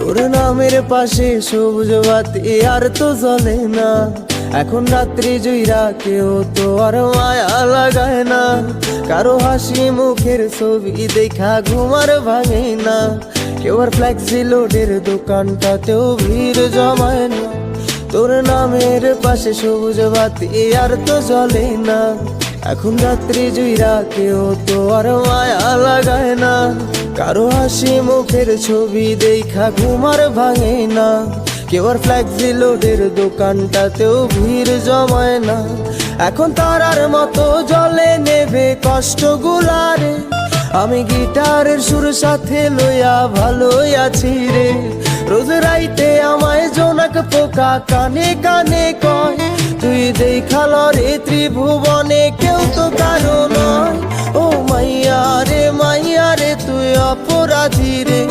তোর নামের পাশে সবুজ বাতি আর তো জ্বলে না। এখন রাত্রি জুইরা কেউ তো আর মায়া লাগায় না। কারো হাসি মুখের ছবি দেখা ঘুমার ভাঙে না। কেউ আর ফ্লেক্সি লোডের দোকানটাতেও ভিড় জমায় না। তোর নামের পাশে সবুজ বাতি আর তো জ্বলে না। এখন রাত্রি জুইরা কেউ তো আর মায়া লাগায় না। কারো হাসি মুখের ছবি দেখা ঘুমার ভাঙে না। কেউ আর ফ্লেক্সি লোডের দোকানটাতেও ভিড় জমায় না। এখন তারার মতো জলে নেবে কষ্টগুলারে। আমি গিটারের সুর সাথে লইয়া ভালোই আছি রে। রোজ রাইতে আমায় জোনাক পোকা কানে কানে কয়, তুই দেখাল রে ত্রিভুবনে কেউ তো কারো নয়। ও মাইয়া রে তুই অপরাধী রে।